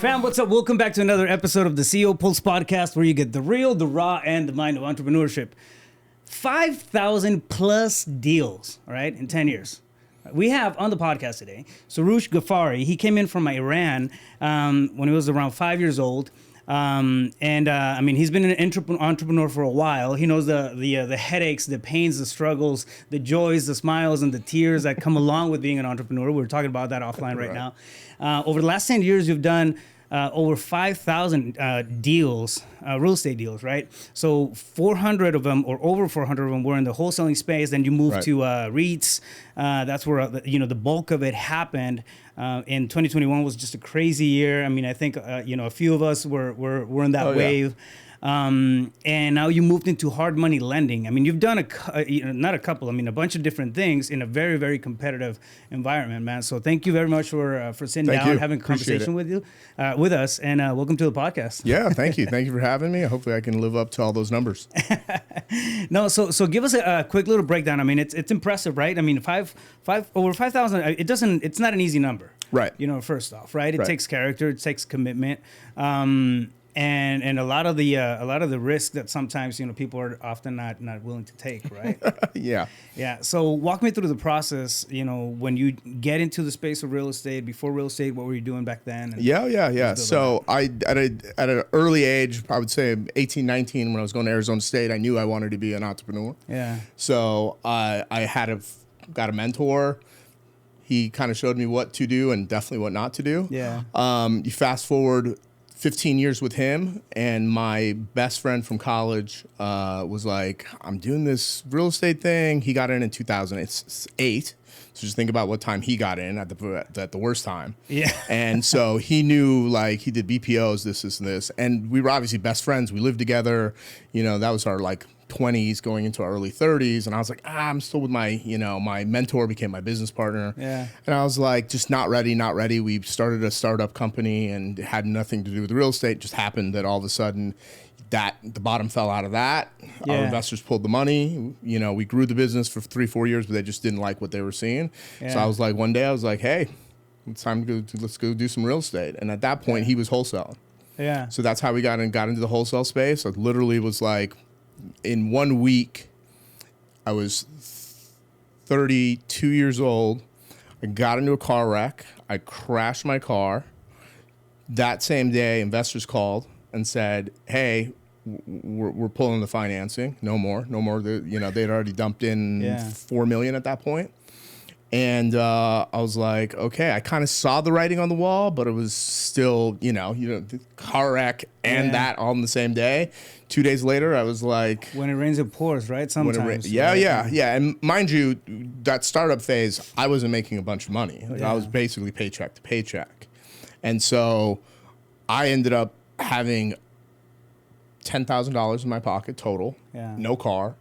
Fam, what's up? Welcome back to another episode of the CEO Pulse podcast, where you get the real, the raw, and the mind of entrepreneurship. 5,000 plus deals, all right, in 10 years. We have on the podcast today Soroosh Ghaffari. He came in from Iran when he was around 5 years old. I mean, he's been an entrepreneur for a while. He knows the headaches, the pains, the struggles, the joys, the smiles, and the tears that come along with being an entrepreneur. We're talking about that offline right now. Over the last 10 years, you've done over 5,000 deals, real estate deals, right? So 400 of them, or over 400 of them, were in the wholesaling space. Then you moved to REITs. That's where the bulk of it happened. In 2021 was just a crazy year. I mean, I think a few of us were in that wave. And now you moved into hard money lending. I mean, you've done not a couple, I mean, a bunch of different things in a very, very competitive environment, man. So thank you very much for sitting down, having a conversation with us, and welcome to the podcast. Yeah, thank you. Thank you for having me. Hopefully I can live up to all those numbers. No, so give us a quick little breakdown. I mean, it's impressive, right? I mean, over 5,000, it's not an easy number. Right. First off, right? It takes character, it takes commitment. And a lot of the risk that sometimes people are often not willing to take, right? Yeah. So walk me through the process. When you get into the space of real estate, before real estate, what were you doing back then? So I at an early age, I would say 18, 19, when I was going to Arizona State, I knew I wanted to be an entrepreneur. Yeah. So I got a mentor. He kind of showed me what to do and definitely what not to do. Yeah. You fast forward 15 years with him, and my best friend from college was like, I'm doing this real estate thing. He got in 2008. So just think about what time he got in at the worst time. Yeah. And so he knew, like, he did BPOs, this, and this. And we were obviously best friends. We lived together. That was our, 20s going into our early 30s. And I was like, I'm still with my mentor became my business partner. Yeah. And I was like, just not ready. We started a startup company and it had nothing to do with real estate. It just happened that all of a sudden the bottom fell out of that. Yeah. Our investors pulled the money. We grew the business for 3-4 years, but they just didn't like what they were seeing. Yeah. So one day I was like, hey, it's time to let's go do some real estate. And at that point he was wholesaling. Yeah. So that's how we got into the wholesale space. It literally was like, in 1 week, I was 32 years old. I got into a car wreck. I crashed my car. That same day, investors called and said, hey, we're pulling the financing. No more. They'd already dumped in $4 million at that point. And I was like, okay, I kind of saw the writing on the wall, but it was still, the car wreck and that all on the same day. 2 days later, I was like... When it rains, it pours, right? Sometimes. Yeah. And mind you, that startup phase, I wasn't making a bunch of money. I was basically paycheck to paycheck. And so I ended up having $10,000 in my pocket total, no car.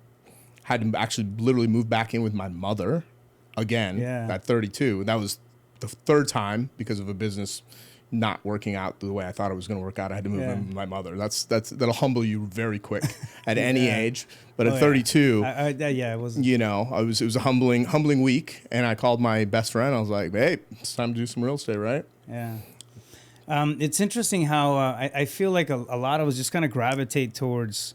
Had to actually literally move back in with my mother again at 32. That was the third time because of a business not working out the way I thought it was going to work out. I had to move in with my mother. That'll humble you very quick at any age. But at 32, it was. It was a humbling week, and I called my best friend. I was like, "Hey, it's time to do some real estate, right?" Yeah. It's interesting how I feel like a lot of us just kind of gravitate towards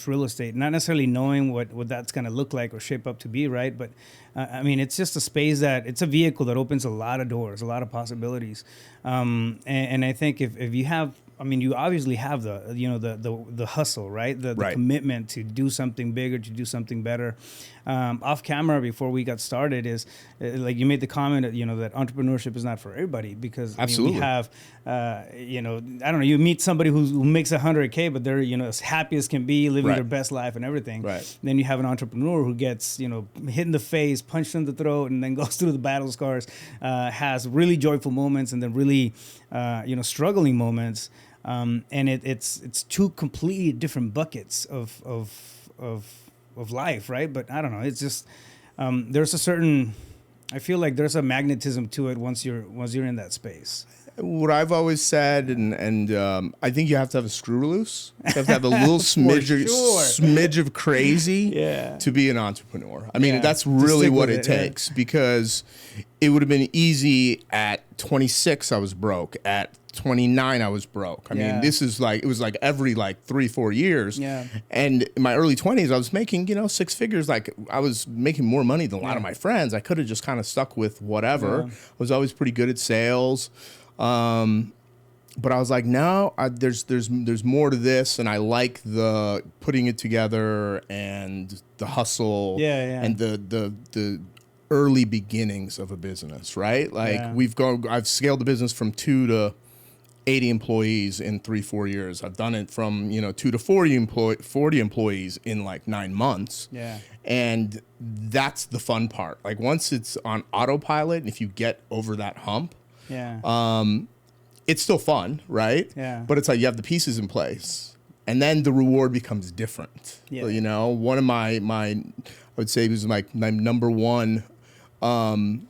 real estate, not necessarily knowing what that's going to look like or shape up to be, right? But I mean, it's just a space it's a vehicle that opens a lot of doors, a lot of possibilities. And I think if you have, I mean, you obviously have the hustle, right? The commitment to do something bigger, to do something better. Off camera, before we got started, is like you made the comment that that entrepreneurship is not for everybody, because absolutely. We have I don't know, you meet somebody who makes $100K, but they're as happy as can be, living their best life and everything. Right. Then you have an entrepreneur who gets hit in the face, punched in the throat, and then goes through the battle scars, has really joyful moments, and then really struggling moments. And it's two completely different buckets of life, right? But I don't know. It's just there's a certain, I feel like there's a magnetism to it once you're in that space. what I've always said, and I think you have to have a screw loose. You have to have a little smidge of crazy to be an entrepreneur. I mean, that's really what it takes, because it would have been easy at 26, I was broke. At 29, I was broke. I mean, this is like, it was like every like 3-4 years. Yeah. And in my early 20s, I was making, 6 figures. Like, I was making more money than a lot of my friends. I could have just kind of stuck with whatever. I was always pretty good at sales. But I was like, no, there's more to this, and I like the putting it together and the hustle and the early beginnings of a business, right? Like I've scaled the business from 2 to 80 employees in 3-4 years. I've done it from 2 to 40 employees in like 9 months. Yeah, and that's the fun part. Like, once it's on autopilot, and if you get over that hump, it's still fun, right? Yeah. But it's like you have the pieces in place, and then the reward becomes different. Yeah. One of my I would say it was my number one when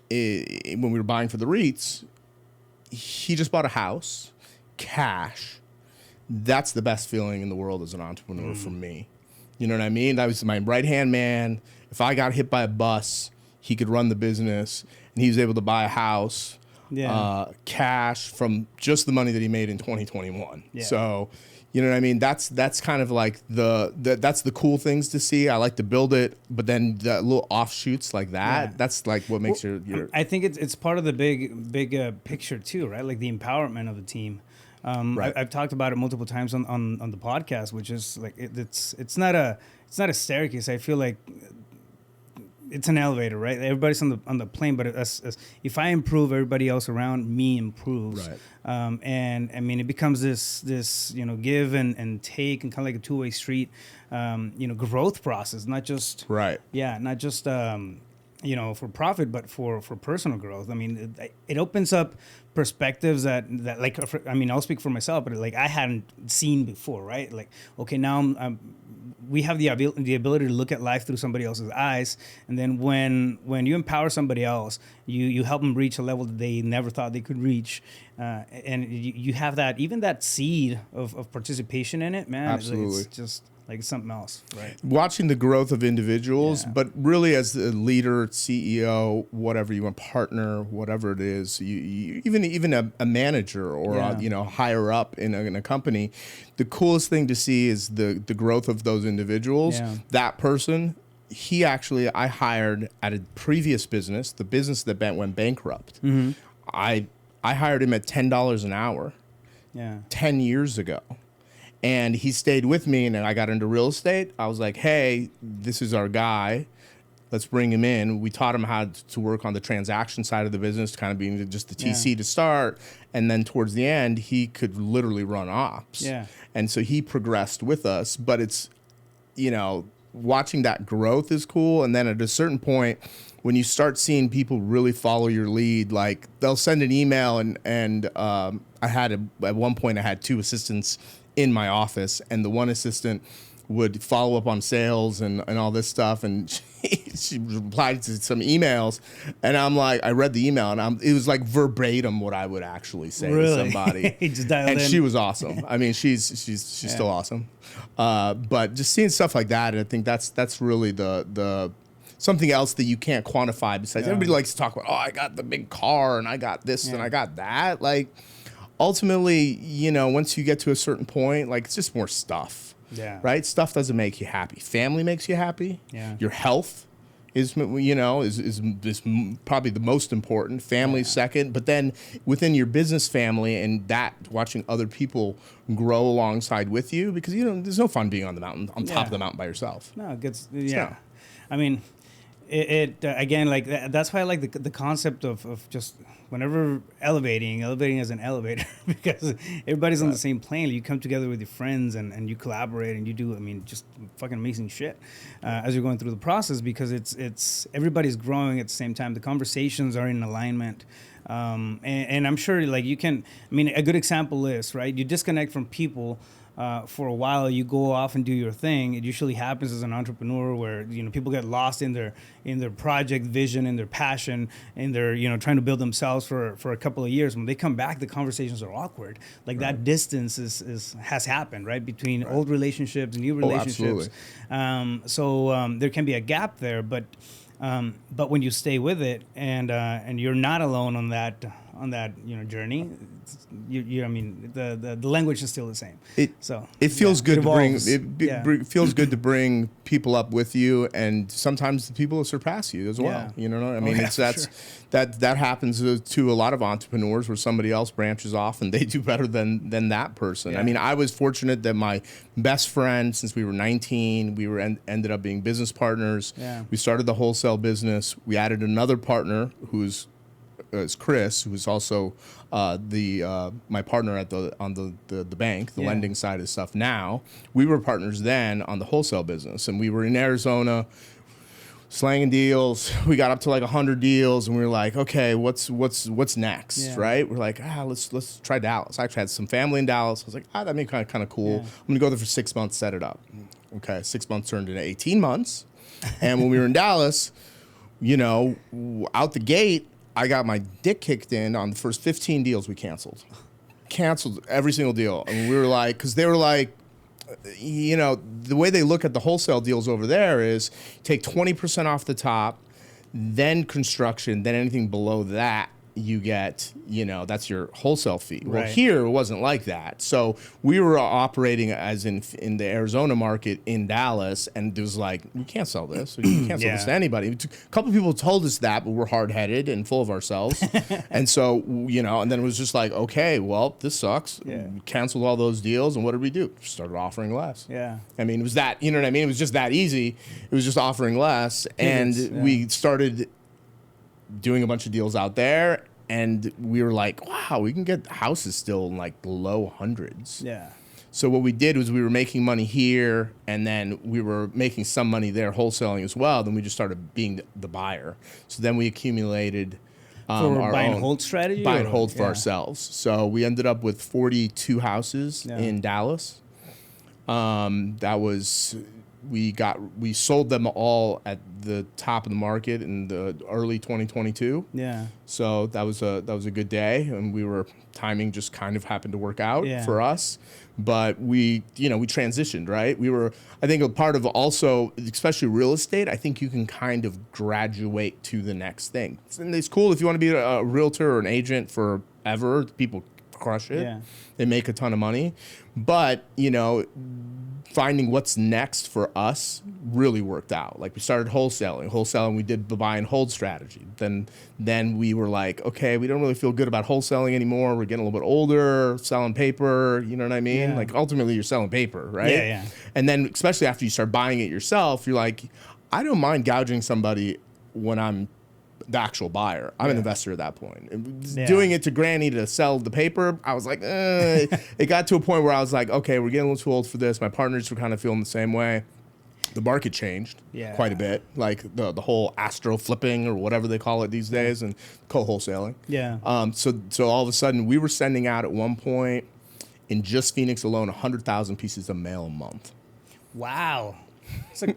we were buying for the REITs. He just bought a house, cash. That's the best feeling in the world as an entrepreneur for me. You know what I mean? That was my right-hand man. If I got hit by a bus, he could run the business, and he was able to buy a house. Cash from just the money that he made in 2021. Yeah. So, you know what I mean? That's kind of like that's the cool things to see. I like to build it, but then the little offshoots like that, that's like what makes your I think it's part of the big picture too, right? Like the empowerment of the team. Right. I've talked about it multiple times on the podcast, which is like it's not a staircase. I feel like it's an elevator, right? Everybody's on the plane, but if I improve, everybody else around me improves. Right. And I mean, it becomes this give and take, and kind of like a two-way street, growth process, not just not just for profit, but for personal growth. I mean, it opens up perspectives that like, I'll speak for myself, but like I hadn't seen before, right? Like, okay, now we have the ability to look at life through somebody else's eyes, and then when you empower somebody else, you help them reach a level that they never thought they could reach, and you have that seed of participation in it, man. Absolutely. It's just like something else, right? Watching the growth of individuals, but really as a leader, CEO, whatever you want, partner, whatever it is, you even a manager or higher up in a company, the coolest thing to see is the growth of those individuals. Yeah. That person, I hired at a previous business, the business that went bankrupt. Mm-hmm. I hired him at $10 an hour 10 years ago. And he stayed with me, and I got into real estate. I was like, hey, this is our guy. Let's bring him in. We taught him how to work on the transaction side of the business, kind of being just the TC to start. And then towards the end, he could literally run ops. Yeah. And so he progressed with us. But it's, watching that growth is cool. And then at a certain point, when you start seeing people really follow your lead, like they'll send an email, and at one point I had 2 assistants in my office, and the one assistant would follow up on sales and all this stuff, and she replied to some emails, and I'm like, I read the email, and it was like verbatim what I would actually say to somebody. Just dialed in. She was awesome. I mean, she's still awesome, but just seeing stuff like that, I think that's really the something else that you can't quantify. Besides, everybody likes to talk about, I got the big car, and I got this, and I got that, like. Ultimately, once you get to a certain point, like, it's just more stuff. Yeah. Right? Stuff doesn't make you happy. Family makes you happy. Yeah. Your health is probably the most important. Family second, but then within your business family, and that watching other people grow alongside with you, because there's no fun being on the mountain, on top of the mountain by yourself. No, it gets I mean, it again, like that's why I like the concept of just whenever elevating as an elevator, because everybody's on the same plane. You come together with your friends and you collaborate and you do, just fucking amazing shit as you're going through the process, because it's everybody's growing at the same time. The conversations are in alignment. And I'm sure like you can, a good example is, right, you disconnect from people for a while, you go off and do your thing. It usually happens as an entrepreneur where, you know, people get lost in their project vision and their passion and they're, you know, trying to build themselves for a couple of years. When they come back, the conversations are awkward. Like that distance has happened, right? Between old relationships, new relationships. There can be a gap there, but when you stay with it and you're not alone on that journey, I mean the language is still the same. It feels good feels good to bring people up with you, and sometimes the people will surpass you as well. You know what I mean? That happens to a lot of entrepreneurs where somebody else branches off and they do better than that person. I mean, I was fortunate that my best friend, since we were 19, we ended up being business partners. We started the wholesale business. We added another partner who's Chris, who's also my partner on the bank, the lending side of stuff. Now, we were partners then on the wholesale business, and we were in Arizona slanging deals. We got up to like 100 deals, and we were like, okay, what's next, right? We're like, let's try Dallas. I actually had some family in Dallas. I was like, that'd be kind of cool. I'm gonna go there for 6 months, set it up. Okay, 6 months turned into 18 months, and when we were in Dallas, you know, out the gate, I got my dick kicked in on the first 15 deals we canceled. Canceled every single deal. And we were like, because they were like, you know, the way they look at the wholesale deals over there is take 20% off the top, then construction, then anything below that you get, you know, that's your wholesale fee. Well, here it wasn't like that. So we were operating as in the Arizona market in Dallas, and it was like, we can't sell this. We can't sell this to anybody. A couple of people told us that, but we're hard-headed and full of ourselves. And so, you know, and then it was just like, okay, well, this sucks. We canceled all those deals, and what did we do? Started offering less. I mean, it was that, you know what I mean? It was just that easy. It was just offering less. And we started doing a bunch of deals out there, and we were like, wow, we can get houses still in like the low hundreds. So what we did was we were making money here, and then we were making some money there wholesaling as well. Then we just started being the buyer. So then we accumulated our buy and hold strategy? Buy and hold for ourselves. So we ended up with 42 houses in Dallas. That was... We sold them all at the top of the market in the early 2022. So that was a good day, and timing just kind of happened to work out for us. But we transitioned, right? I think a part of also, especially real estate, I think you can kind of graduate to the next thing. And it's cool if you want to be a realtor or an agent forever. People crush it. They make a ton of money. But, you know, finding what's next for us really worked out. Like, we started wholesaling. We did the buy and hold strategy. Then we were like, okay, we don't really feel good about wholesaling anymore. We're getting a little bit older, selling paper. You know what I mean? Like, ultimately, you're selling paper, right? And then, especially after you start buying it yourself, you're like, I don't mind gouging somebody when I'm the actual buyer. I'm an investor at that point. Doing it to Granny to sell the paper, I was like, it got to a point where I was like, okay, we're getting a little too old for this. My partners were kind of feeling the same way. The market changed quite a bit, like the whole astro flipping or whatever they call it these days, and co-wholesaling. So all of a sudden, we were sending out at one point in just Phoenix alone 100,000 pieces of mail a month. Wow. It's a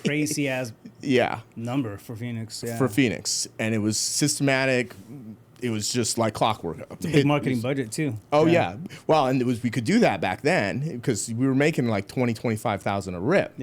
crazy ass number for Phoenix. For Phoenix. And it was systematic. It was just like clockwork. Big marketing budget too. Oh yeah. Well, and we could do that back then because we were making like 25,000 a rip.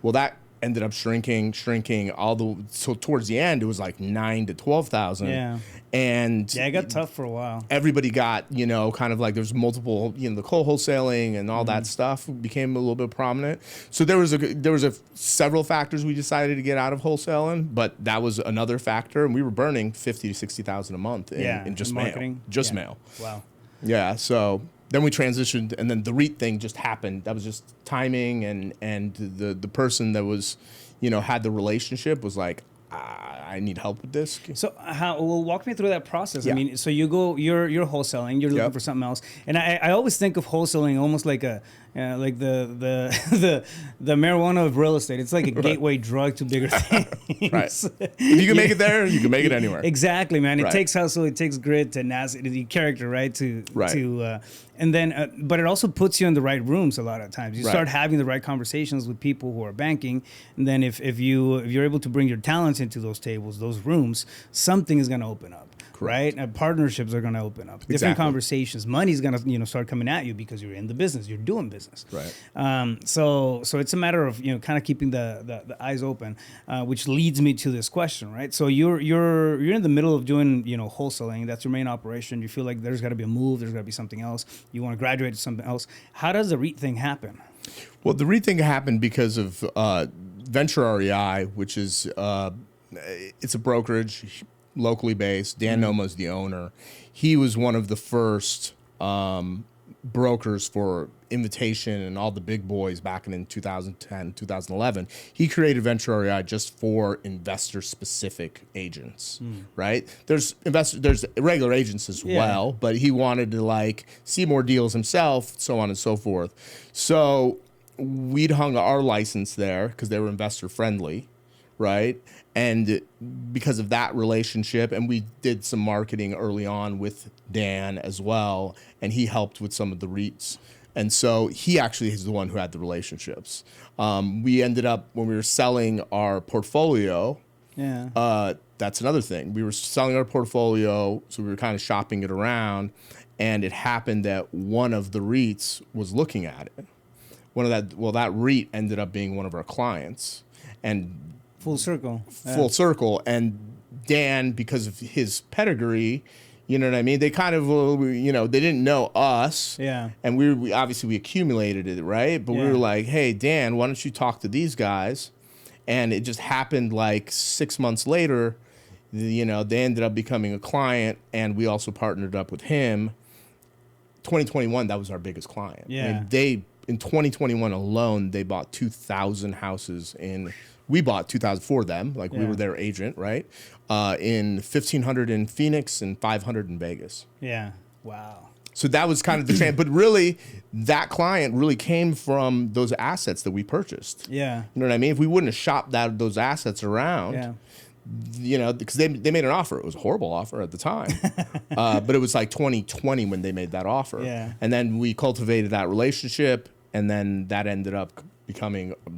Well, that ended up shrinking so towards the end it was like 9,000 to 12,000. And it got tough for a while. Everybody got, you know, kind of like there's multiple, you know, the co-wholesaling and all that stuff became a little bit prominent. So there was several factors we decided to get out of wholesaling, but that was another factor, and we were burning 50 to 60,000 a month in just marketing, mail. Wow. Yeah. So then we transitioned, and then the REIT thing just happened. That was just timing, and the person that was, you know, had the relationship was like, I need help with this. So walk me through that process. I mean, so you're wholesaling, you're looking for something else. And I always think of wholesaling almost like Yeah, like the marijuana of real estate. It's like a gateway drug to bigger things. Right. If you can make it there, you can make it anywhere. Exactly, man. It takes hustle, it takes grit, tenacity, character, right? And then, but it also puts you in the right rooms a lot of times. You start having the right conversations with people who are banking, and then if you're able to bring your talents into those tables, those rooms, something is going to open up. Correct. Right? Partnerships are going to open up. Different conversations. Money's going to start coming at you because you're in the business. You're doing business. Right. So it's a matter of kind of keeping the eyes open, which leads me to this question, right? So you're in the middle of doing wholesaling. That's your main operation. You feel like there's got to be a move. There's got to be something else. You want to graduate to something else. How does the REIT thing happen? Well, the REIT thing happened because of Venture REI, which is it's a brokerage. Locally based. Dan Noma's the owner. He was one of the first brokers for Invitation and all the big boys back in 2010, 2011. He created Venture REI just for investor-specific agents, right? There's regular agents as well, but he wanted to see more deals himself, so on and so forth. So we'd hung our license there because they were investor-friendly, right? And because of that relationship, and we did some marketing early on with Dan as well, and he helped with some of the REITs. And so he actually is the one who had the relationships. We ended up, when we were selling our portfolio, that's another thing. We were selling our portfolio, so we were kind of shopping it around, and it happened that one of the REITs was looking at it. That REIT ended up being one of our clients. And Full circle. And Dan, because of his pedigree, you know what I mean? They kind of, they didn't know us. Yeah. And we obviously accumulated it, right? But we were like, hey, Dan, why don't you talk to these guys? And it just happened 6 months later, they ended up becoming a client, and we also partnered up with him. 2021, that was our biggest client. Yeah. In 2021 alone, they bought 2,000 houses we bought 2,000 for them, we were their agent, right? In 1,500 in Phoenix and 500 in Vegas. Yeah, wow. So that was kind of the trend. But really, that client really came from those assets that we purchased. Yeah. You know what I mean? If we wouldn't have shopped those assets around, because they made an offer. It was a horrible offer at the time. But it was 2020 when they made that offer. Yeah. And then we cultivated that relationship, and then that ended up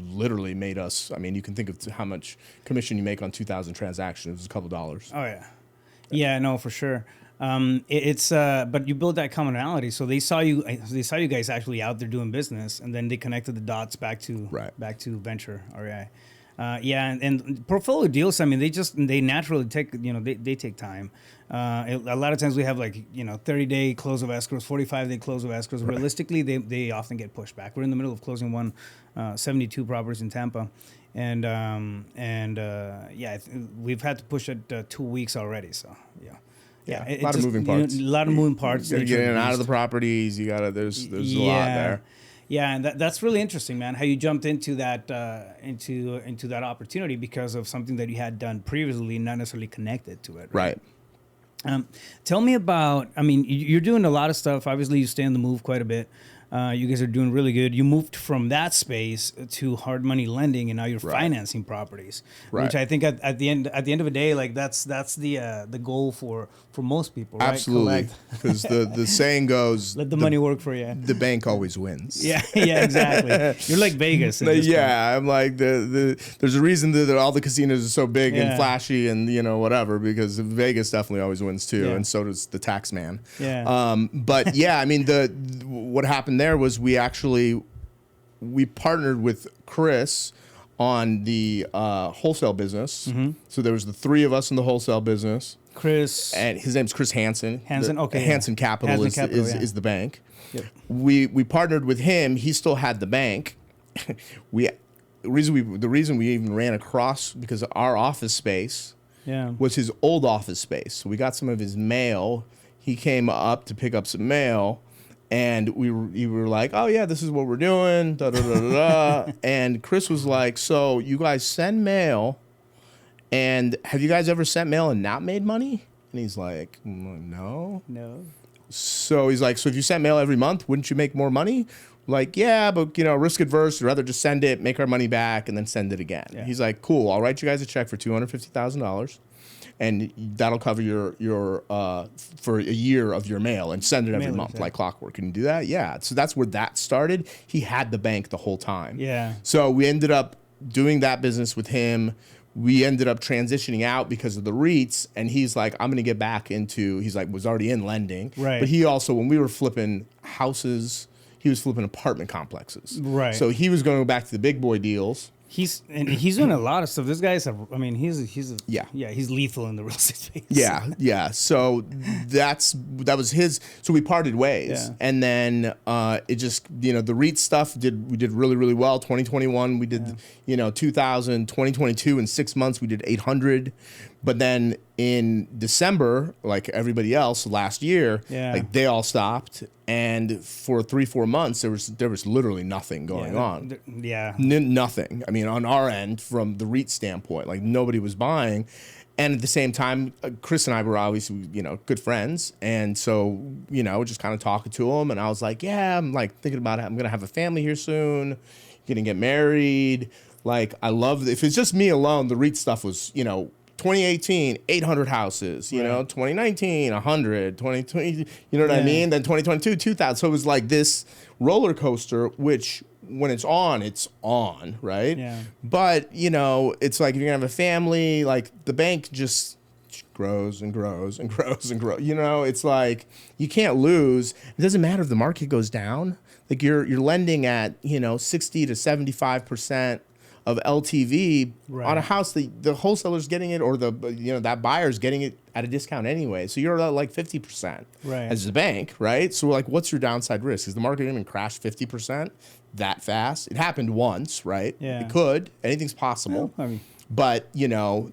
literally made us, you can think of how much commission you make on 2,000 transactions. It was a couple dollars. Oh, yeah. Yeah, no, for sure. But you build that commonality. So they saw you guys actually out there doing business, and then they connected the dots back to Venture REI. And portfolio deals, they naturally take, they take time. A lot of times we have 30-day close of escrows, 45-day close of escrows. Right. Realistically, they often get pushed back. We're in the middle of closing 72 properties in Tampa. We've had to push it 2 weeks already. So, yeah. Yeah, a lot of moving parts. A lot of moving parts. You gotta get in and out of the properties. There's a lot there. Yeah, and that's really interesting, man. How you jumped into that into that opportunity because of something that you had done previously, not necessarily connected to it. Right. Tell me about. You're doing a lot of stuff. Obviously, you stay on the move quite a bit. You guys are doing really good. You moved from that space to hard money lending, and now you're financing properties, which I think at the end of the day, that's the goal for most people. Right? Absolutely, because the saying goes, "Let the money work for you." The bank always wins. Yeah, exactly. You're like Vegas. I'm like there's a reason that all the casinos are so big and flashy and whatever, because Vegas definitely always wins too, and so does the tax man. Yeah. But yeah, what happened there was we partnered with Chris on the wholesale business. Mm-hmm. So there was the three of us in the wholesale business. Chris, and his name's Chris Hansen. Hansen, okay. Hansen Capital is the bank. Yep. We partnered with him. He still had the bank. The reason we even ran across, because our office space was his old office space. So we got some of his mail. He came up to pick up some mail. And we were like, oh, yeah, this is what we're doing, da-da-da-da-da. And Chris was like, so you guys send mail, and have you guys ever sent mail and not made money? And he's like, no. So he's like, so if you sent mail every month, wouldn't you make more money? Like, yeah, but risk adverse. We'd rather just send it, make our money back, and then send it again. Yeah. He's like, cool. I'll write you guys a check for $250,000, and that'll cover your for a year of your mail, and send it every month like clockwork. Can you do that? Yeah. So that's where that started. He had the bank the whole time. Yeah. So we ended up doing that business with him. We ended up transitioning out because of the REITs, and he's like, I'm going to get back into, was already in lending. Right. But he also, when we were flipping houses, he was flipping apartment complexes. Right. So he was going back to the big boy deals. He's doing a lot of stuff. This guy's he's lethal in the real estate space. Yeah. So that was his. So we parted ways, and then it just the REIT stuff we did really, really well. 2021 we did 2022 in 6 months we did 800, but then in December, like everybody else last year, like they all stopped. And for 3-4 months, there was literally nothing going on. Nothing. I mean, on our end, from the REIT standpoint, like nobody was buying. And at the same time, Chris and I were obviously, good friends. And so, just kind of talking to him. And I was like, yeah, I'm like thinking about it. I'm going to have a family here soon. Going to get married. Like, I love, if it's just me alone, the REIT stuff was, 2018, 800 houses, 2019, 100, 2020, you know what I mean? Then 2022, 2,000. So it was like this roller coaster, which when it's on, right? Yeah. But, it's like if you're going to have a family, like the bank just grows and grows and grows and grows. It's like you can't lose. It doesn't matter if the market goes down. Like you're lending at, 60 to 75% of LTV on a house that the wholesaler's getting it, or that buyer's getting it at a discount anyway. So you're at like 50% as the bank, right? So we're like, what's your downside risk? Is the market going to crash 50% that fast? It happened once, right? Yeah. It could. Anything's possible. Well, I mean, but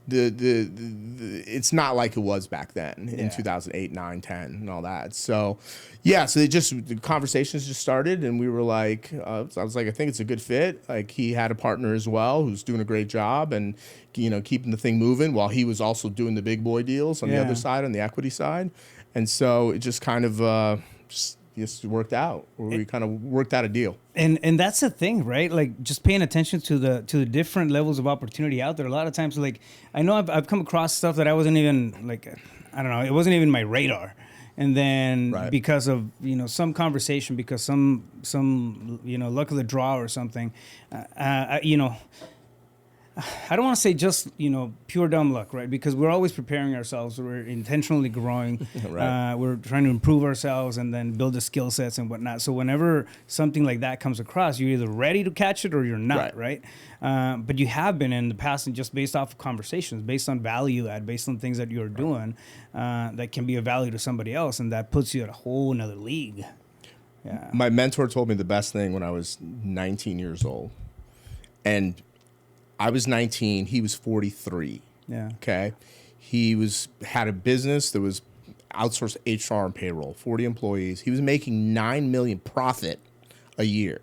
it's not like it was back then in 2008, 9, 10, and all that. So so the conversations just started, and we were like, I was like, I think it's a good fit. Like he had a partner as well who's doing a great job, and keeping the thing moving while he was also doing the big boy deals on the other side, on the equity side. And so it just kind of just worked out. We kind of worked out a deal. And that's the thing, right? Like just paying attention to the different levels of opportunity out there. A lot of times, like I know I've come across stuff that I wasn't even like, I don't know, it wasn't even my radar. And then because of some conversation, because some luck of the draw or something, I don't want to say just, pure dumb luck, right? Because we're always preparing ourselves. We're intentionally growing. We're trying to improve ourselves and then build the skill sets and whatnot. So whenever something like that comes across, you're either ready to catch it or you're not, right? But you have been in the past, and just based off of conversations, based on value add, based on things that you're doing that can be of value to somebody else, and that puts you at a whole nother league. Yeah. My mentor told me the best thing when I was 19 years old. And I was 19, he was 43. Yeah. Okay. He had a business that was outsourced HR and payroll, 40 employees. He was making $9 million profit a year.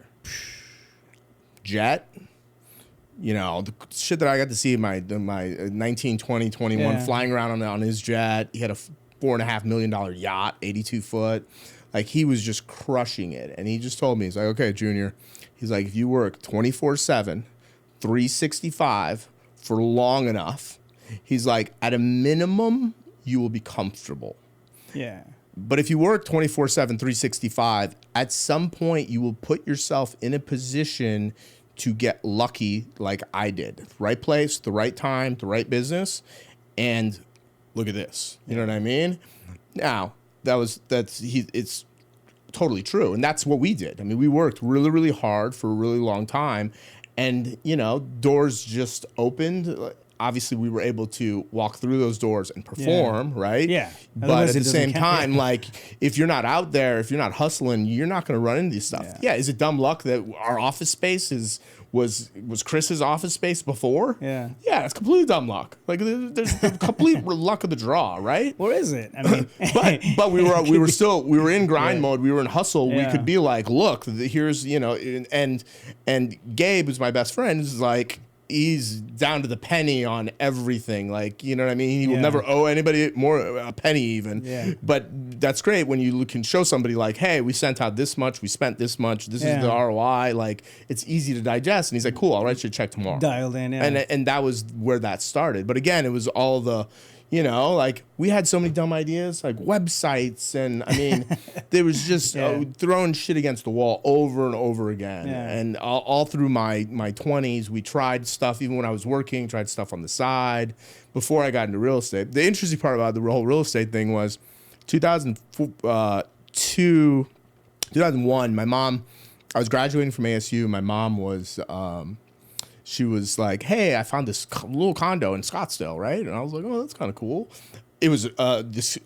Jet, the shit that I got to see in my 19, 20, 21, flying around on his jet. He had a $4.5 million yacht, 82 foot. Like he was just crushing it. And he just told me, he's like, okay, Junior. He's like, if you work 24/7, 365 for long enough, he's like, at a minimum, you will be comfortable. Yeah. But if you work 24/7, 365, at some point you will put yourself in a position to get lucky like I did. Right place, the right time, the right business. And look at this. You know what I mean? Now, it's totally true. And that's what we did. I mean, we worked really, really hard for a really long time. And, doors just opened. Obviously, we were able to walk through those doors and perform, right? Yeah. But at the same time, like, if you're not out there, if you're not hustling, you're not going to run into these stuff. Yeah. Is it dumb luck that our office space was Chris's office space before? Yeah. Yeah, it's completely dumb luck. Like, there's the complete luck of the draw, right? Or is it? I mean, but we were in grind mode. We were in hustle. Yeah. We could be like, look, here's, and Gabe, who's my best friend, is like, he's down to the penny on everything. Like, you know what I mean? He will never owe anybody more a penny even. Yeah. But that's great when you can show somebody like, hey, we sent out this much, we spent this much, this is the ROI. Like, it's easy to digest. And he's like, cool, I'll write you a check tomorrow. Dialed in, And that was where that started. But again, it was all the, you know, like we had so many dumb ideas, like websites. And I mean, there was just throwing shit against the wall over and over again. Yeah. And all through my 20s, we tried stuff, even when I was working, tried stuff on the side before I got into real estate. The interesting part about the whole real estate thing was 2001, my mom, I was graduating from ASU. My mom was, she was like, hey, I found this little condo in Scottsdale, right? And I was like, oh, that's kind of cool. It was this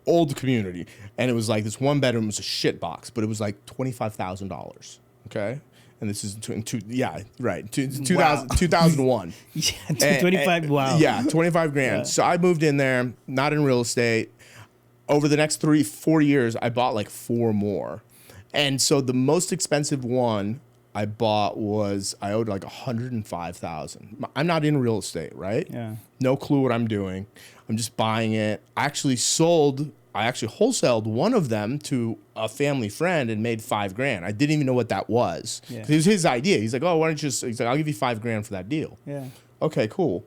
old community. And it was like this one bedroom was a shit box, but it was like $25,000, okay? And this is 2001. Yeah, 25, wow. Yeah, 25 grand. Yeah. So I moved in there, not in real estate. Over the next 3-4 years, I bought like 4 more. And so the most expensive one I bought was, I owed like $105,000. I'm not in real estate, right? Yeah. No clue what I'm doing. I'm just buying it. I actually wholesaled one of them to a family friend and made $5,000. I didn't even know what that was. Yeah. It was his idea. He's like, oh, why don't you he's like, I'll give you $5,000 for that deal. Yeah. Okay, cool.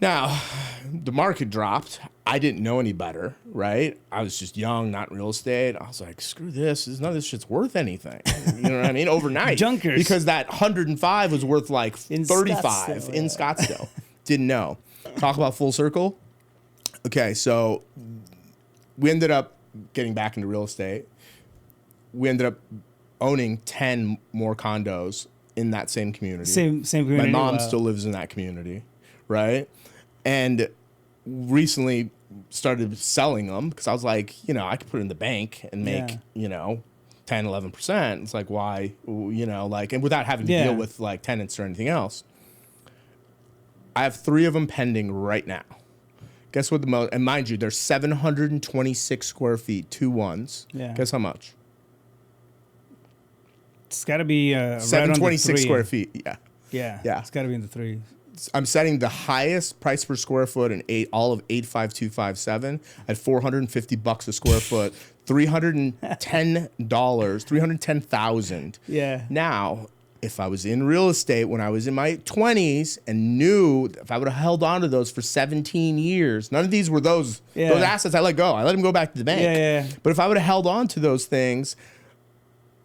Now, the market dropped. I didn't know any better, right? I was just young, not in real estate. I was like, screw this. None of this shit's worth anything. You know what I mean? Overnight. Junkers. Because that 105 was worth like 35 in Scottsdale. Didn't know. Talk about full circle. Okay, so we ended up getting back into real estate. We ended up owning 10 more condos in that same community. Same community. My mom still lives in that community, right? And recently started selling them because I was like, you know, I could put it in the bank and make, you know, 10, 11%. It's like, why, you know, like, and without having to deal with like tenants or anything else. I have 3 of them pending right now. Guess what the most, and mind you, there's 726 square feet, 2 ones. Yeah. Guess how much? It's got to be 726 square feet. Yeah. Yeah. Yeah. It's got to be in the 3s. I'm setting the highest price per square foot in all of 85257 at $450 a square foot, $310,000. Yeah. Now, if I was in real estate when I was in my 20s and knew if I would have held on to those for 17 years, none of these were those assets I let go. I let them go back to the bank. Yeah. But if I would have held on to those things,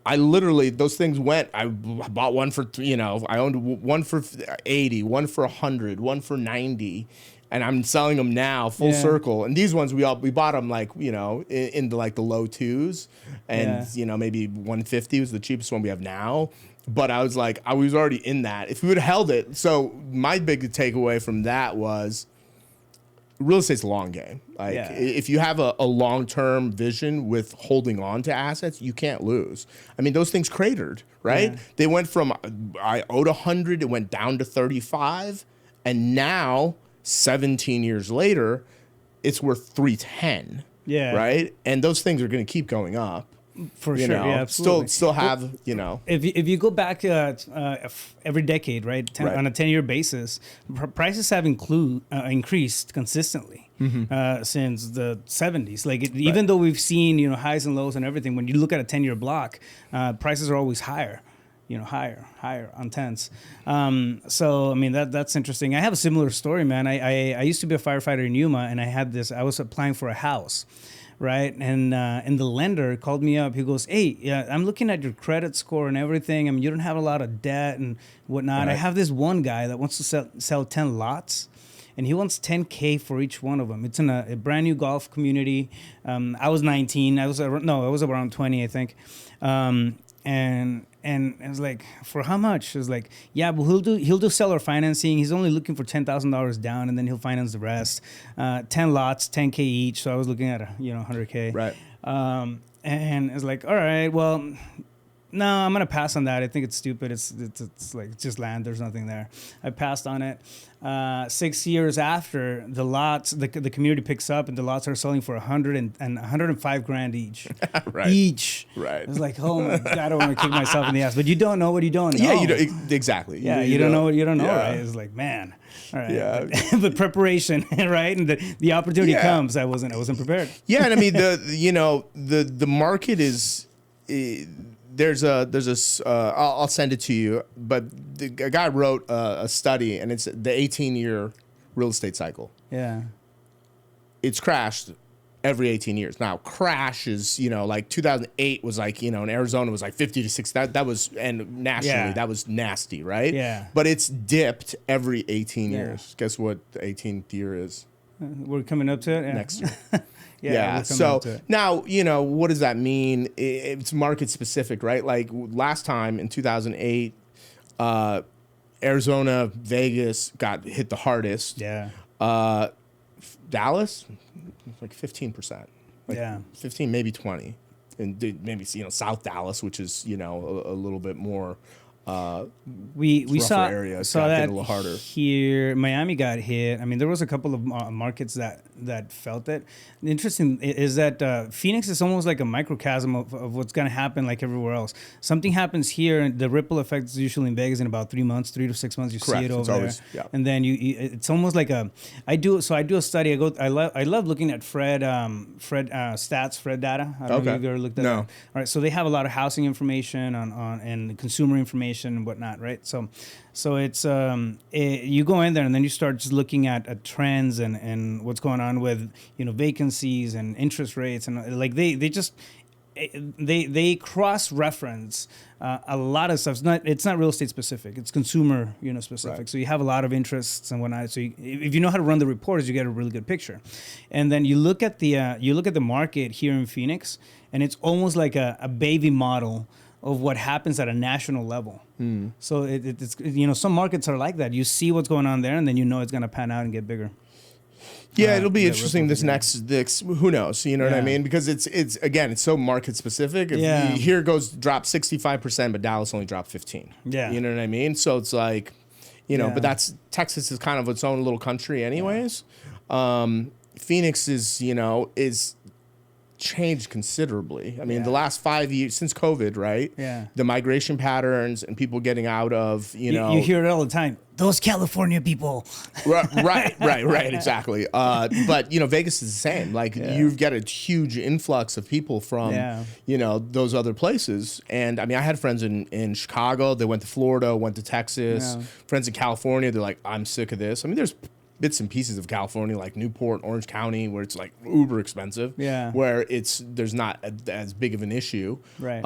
I literally, those things went, I bought one for, you know, I owned one for 80, one for 100, one for 90, and I'm selling them now full circle. And these ones, we bought them like, you know, in the, like the low 2s, and, you know, maybe 150 was the cheapest one we have now. But I was like, I was already in that. If we would have held it, so my big takeaway from that was, real estate's a long game. Like if you have a long-term vision with holding on to assets, you can't lose. I mean, those things cratered, right? Yeah. They went from, I owed 100, it went down to 35. And now 17 years later, it's worth 310. Yeah. Right. And those things are going to keep going up. For sure, yeah, absolutely. Still have, you know. If you go back every decade, right, on a 10-year basis, prices have increased consistently since the 70s. Like even though we've seen, you know, highs and lows and everything, when you look at a 10-year block, prices are always higher. You know, higher on 10s. So I mean that's interesting. I have a similar story, man. I used to be a firefighter in Yuma, and I was applying for a house. Right. And the lender called me up. He goes, hey, I'm looking at your credit score and everything. I mean, you don't have a lot of debt and whatnot. Right. I have this one guy that wants to sell 10 lots, and he wants $10K for each one of them. It's in a brand new golf community. I was 19. I was around 20, I think. And it was like, for how much? It was like, yeah, but he'll do seller financing. He's only looking for $10,000 down, and then he'll finance the rest. 10 lots, $10K each. So I was looking at $100K. Right. And it's like, all right, well, No, I'm gonna pass on that. I think it's stupid. It's like it's just land. There's nothing there. I passed on it. 6 years after, the lots, the community picks up, and the lots are selling for 100 and 105 grand each. Right. Each. Right. It's like, oh my God, I don't want to kick myself in the ass. But you don't know what you don't know. Yeah, you don't, exactly. Yeah, you don't know what you don't know, right? It's like, man. All right. Yeah. But preparation, right? And the opportunity comes. I wasn't prepared. Yeah, and I mean the market is. I'll send it to you, but a guy wrote a study, and it's the 18-year real estate cycle. Yeah. It's crashed every 18 years. Now, crash is, like 2008 was like, in Arizona was like 50 to 60. That was, and nationally, that was nasty, right? Yeah. But it's dipped every 18 years. Guess what the 18th year is? We're coming up to it? Next year. Yeah. So now, what does that mean? It's market specific, right? Like last time in 2008, Arizona, Vegas hit the hardest. Yeah. Dallas, like 15%. Like yeah. 15, maybe 20. And maybe, South Dallas, which is, a little bit more we saw area. saw that a little harder. Here. Miami got hit. I mean, there was a couple of markets that felt it. The interesting is that Phoenix is almost like a microcosm of what's going to happen like everywhere else. Something happens here, and the ripple effect is usually in Vegas in about 3 months, 3 to 6 months. You Correct. see it over always, there, yeah. and then it's almost like I do a study. I love looking at Fred stats, Fred data. I don't know if you've ever looked at that. All right, so they have a lot of housing information on and consumer information and whatnot, right? So it's you go in there and then you start just looking at trends and what's going on with vacancies and interest rates, and like they cross-reference a lot of stuff. It's not real estate specific. It's consumer specific. Right. So you have a lot of interests and whatnot. So if you know how to run the reports, you get a really good picture. And then you look at the market here in Phoenix, and it's almost like a baby model of what happens at a national level. So it's some markets are like that. You see what's going on there, and then it's going to pan out and get bigger. Yeah, it'll be interesting this who knows, what I mean? Because it's so market specific. Here drop 65%, but Dallas only dropped 15. Yeah. You know what I mean? So it's like, but Texas is kind of its own little country anyways. Phoenix is changed considerably. I mean, the last 5 years since COVID, right? Yeah. The migration patterns and people getting out of, You hear it all the time. Those California people. right, exactly. But Vegas is the same. Like you've got a huge influx of people from those other places. And I mean, I had friends in Chicago. They went to Florida, went to Texas. Friends in California. They're like, I'm sick of this. I mean, there's bits and pieces of California, like Newport, Orange County, where it's like uber expensive. Yeah. Where there's not as big of an issue. Right.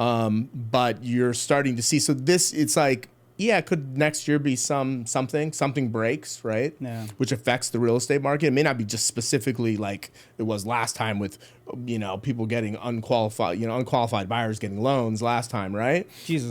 But you're starting to see. So it's like. Yeah, could next year be something breaks, right? Yeah. Which affects the real estate market. It may not be just specifically like it was last time with, people getting unqualified buyers getting loans last time, right? Jesus.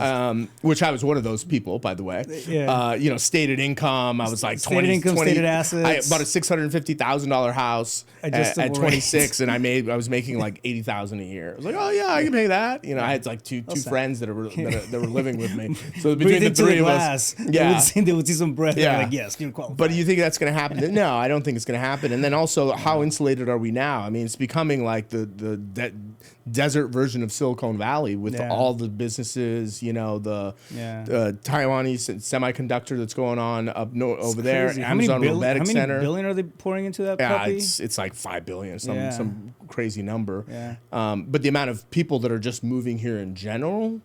Which I was one of those people, by the way. Yeah. Stated income. I was like stated income, stated assets. I bought a $650,000 house at 26, and I was making like $80,000 a year. I was like, oh yeah, I can pay that. I had like two friends that were living with me. So between the three of us, they would see some bread. Yeah. Like, yes, you're qualified. But do you think that's going to happen? No, I don't think it's going to happen. And then also, how insulated are we now? I mean, it's becoming like the desert version of Silicon Valley with all the businesses, the Taiwanese semiconductor that's going on over there. Amazon Robotics Center. How many billion are they pouring into that puppy? It's like $5 billion, some crazy number. Yeah. But the amount of people that are just moving here in general.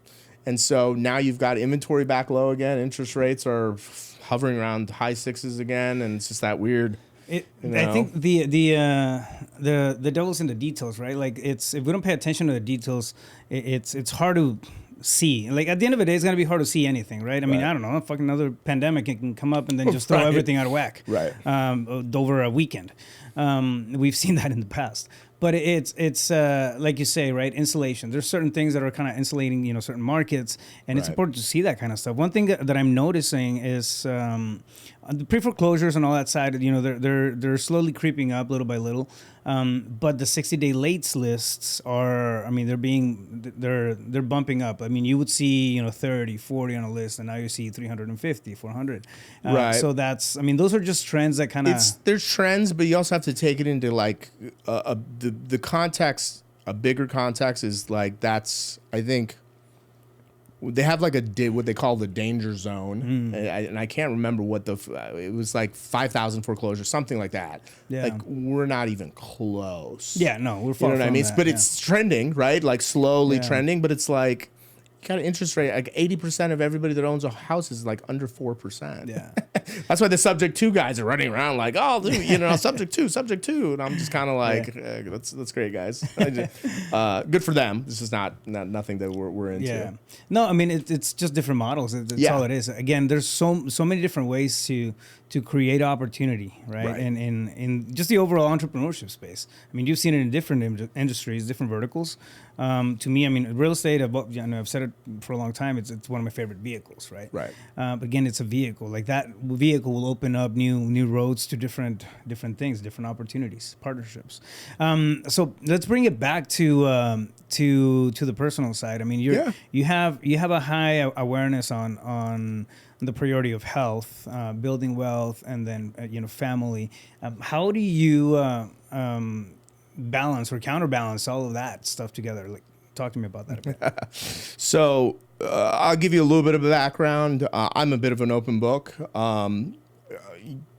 And so now you've got inventory back low again. Interest rates are hovering around high sixes again, and it's just that weird. I think the devil's in the details, right? Like if we don't pay attention to the details, it's hard to see. Like at the end of the day, it's gonna be hard to see anything, right? I mean, I don't know, fucking another pandemic can come up and then just throw everything out of whack, right? Over a weekend. We've seen that in the past. But it's like you say, right? Insulation. There's certain things that are kind of insulating, certain markets, and it's important to see that kind of stuff. One thing that I'm noticing is the pre-foreclosures and all that side. They're slowly creeping up little by little. But the 60-day late lists are, I mean, they're bumping up. I mean, you would see, 30, 40 on a list, and now you see 350, 400. Right. So that's, I mean, those are just trends that kind of. There's trends, but you also have to take it into like the context. A bigger context is like that's, I think. They have like what they call the danger zone, and I can't remember what it was like 5,000 foreclosures, something like that. Yeah. Like we're not even close. Yeah, no, we're far You know what I mean? that, But it's trending, right? Like slowly trending, but it's like got an interest rate, like 80% of everybody that owns a house is like under 4%. Yeah. That's why the subject to guys are running around like, oh, dude, subject to. And I'm just kind of like, that's great, guys. Good for them. This is not nothing that we're into. Yeah. No, I mean, it's just different models. That's all it is. Again, there's so many different ways to create opportunity, right? And in just the overall entrepreneurship space. I mean, you've seen it in different industries, different verticals. To me, I mean, real estate, I've said it for a long time, it's one of my favorite vehicles, right? Right. But again, it's a vehicle. Like that vehicle will open up new roads to different things, different opportunities, partnerships. So let's bring it back to the personal side. I mean, you have a high awareness on the priority of health, building wealth, and then family. How do you balance or counterbalance all of that stuff together? Like, talk to me about that a bit. So I'll give you a little bit of a background. I'm a bit of an open book.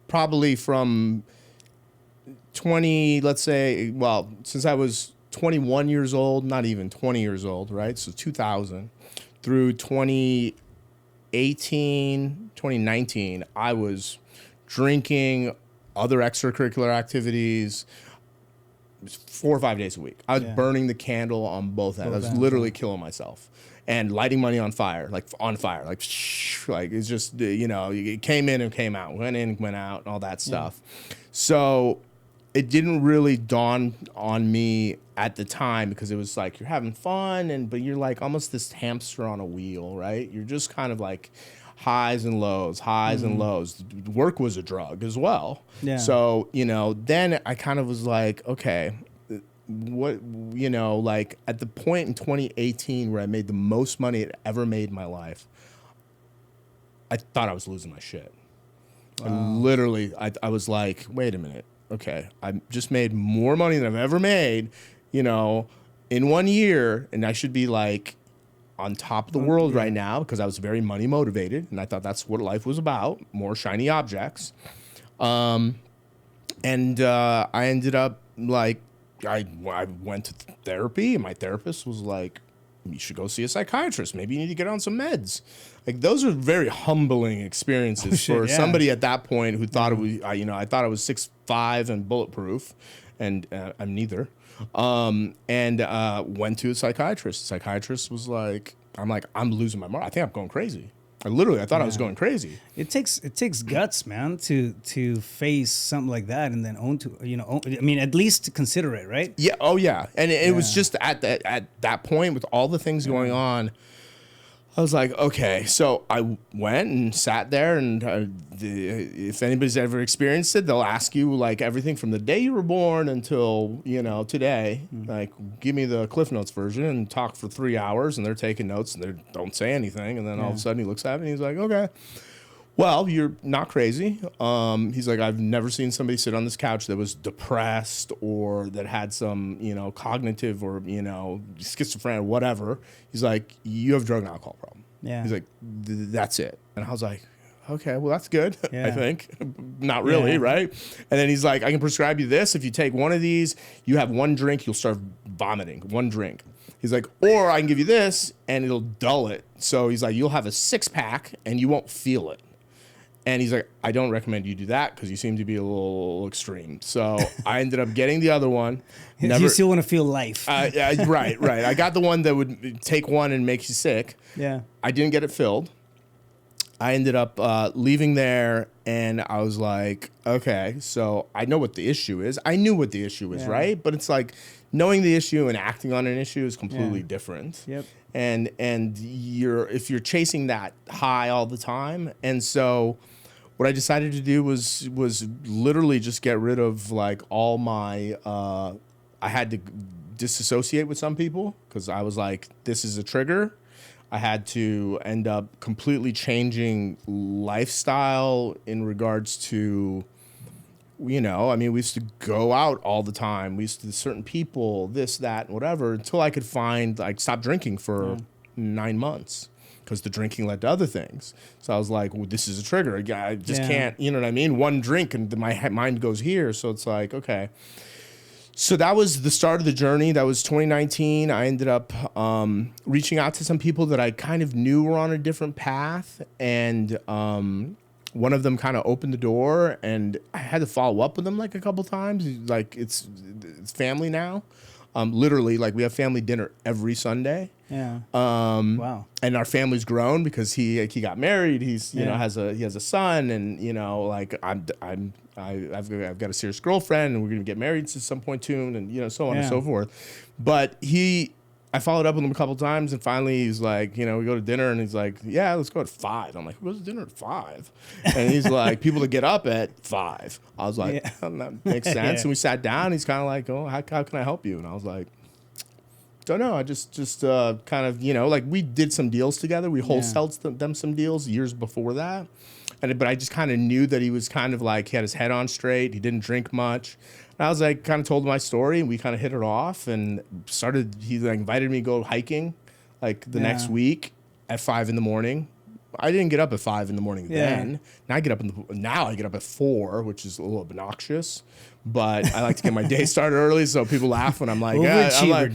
Probably from 20, let's say, well, since I was 21 years old, not even 20 years old, right? So 2000 through 2019, I was drinking, other extracurricular activites, 4 or 5 days a week. I was burning the candle on both ends. I was literally killing myself and lighting money on fire, like it's just, it came in and came out, went in, went out, and all that stuff. So it didn't really dawn on me at the time because it was like you're having fun, but you're like almost this hamster on a wheel, right? You're just kind of like highs and lows. Work was a drug as well. Yeah. So, then I kind of was like, okay, what, like at the point in 2018 where I made the most money I'd ever made in my life, I thought I was losing my shit. Wow. And literally, I was like, wait a minute. Okay, I just made more money than I've ever made, in 1 year, and I should be like on top of the world right now because I was very money motivated, and I thought that's what life was about, more shiny objects. I ended up like, I went to therapy, and my therapist was like, you should go see a psychiatrist. Maybe you need to get on some meds. Like, those are very humbling experiences for somebody at that point who thought it was, I thought I was 6'5" and bulletproof, and I'm neither. Went to a psychiatrist. The psychiatrist was like, I'm losing my mind. I think I'm going crazy. I thought I was going crazy. It takes guts, man, to face something like that and then own to, I mean, at least to consider it, right? Yeah. Oh yeah. And it was just at that point with all the things going on, I was like, okay. So I went and sat there, and if anybody's ever experienced it, they'll ask you like everything from the day you were born until, today. Like, give me the Cliff Notes version, and talk for 3 hours, and they're taking notes, and they don't say anything. And then all of a sudden he looks at me and he's like, okay, well, you're not crazy. He's like, I've never seen somebody sit on this couch that was depressed or that had some, cognitive or, schizophrenia, whatever. He's like, you have a drug and alcohol problem. Yeah. He's like, that's it. And I was like, okay, well, that's good, I think. Not really, right? And then he's like, I can prescribe you this. If you take one of these, you have one drink, you'll start vomiting. One drink. He's like, or I can give you this, and it'll dull it. So he's like, you'll have a 6-pack, and you won't feel it. And he's like, I don't recommend you do that because you seem to be a little extreme. So I ended up getting the other one. You still want to feel life. Right. I got the one that would take one and make you sick. Yeah. I didn't get it filled. I ended up leaving there, and I was like, okay, so I know what the issue is. I knew what the issue is, right? But it's like knowing the issue and acting on an issue is completely different. Yep. And if you're chasing that high all the time. And so what I decided to do was literally just get rid of like all my. I had to disassociate with some people because I was like, this is a trigger. I had to end up completely changing lifestyle in regards to, you know, I mean, we used to go out all the time. We used to certain people, this, that, and whatever, until I could find, like, stop drinking for 9 months because the drinking led to other things. So I was like, well, this is a trigger. I just can't, you know what I mean? One drink and my mind goes here. So it's like, okay. So that was the start of the journey. That was 2019. I ended up reaching out to some people that I kind of knew were on a different path. And one of them kind of opened the door, and I had to follow up with them like a couple times. Like it's family now. Literally, like we have family dinner every Sunday. Yeah. Wow. And our family's grown because he got married. He's you know has a son, and you know like I've got a serious girlfriend, and we're gonna get married at some point soon, and you know so on and so forth. But I followed up with him a couple times, and finally he's like, you know, we go to dinner, and he's like, yeah, let's go at 5. I'm like, who goes to dinner at 5? And he's like, people that get up at 5. I was like, that makes sense. And we sat down. He's kind of like, oh, how can I help you? And I was like, don't know. I just kind of, you know, like we did some deals together. We wholesaled them some deals years before that. But I just kind of knew that he was kind of like, he had his head on straight. He didn't drink much. And I was like, kind of told my story, and we kind of hit it off, and he like invited me to go hiking like the next week at 5 a.m. I didn't get up at 5 a.m. then. Now I get up at 4, which is a little obnoxious. But I like to get my day started early, so people laugh when I'm like, I'm like,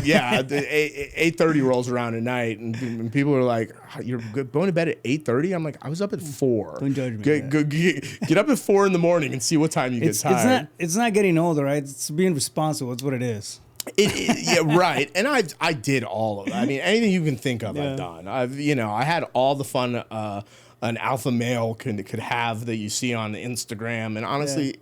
yeah, 8:30 rolls around at night, and people are like, you're going to bed at 8:30? I'm like, I was up at 4. Don't judge me. Get up at 4 in the morning and see what time you get tired. It's not getting older, right? It's being responsible. It's what it is. Yeah, right. And I did all of it. I mean, anything you can think of, I've done. I had all the fun an alpha male could have that you see on Instagram. And honestly,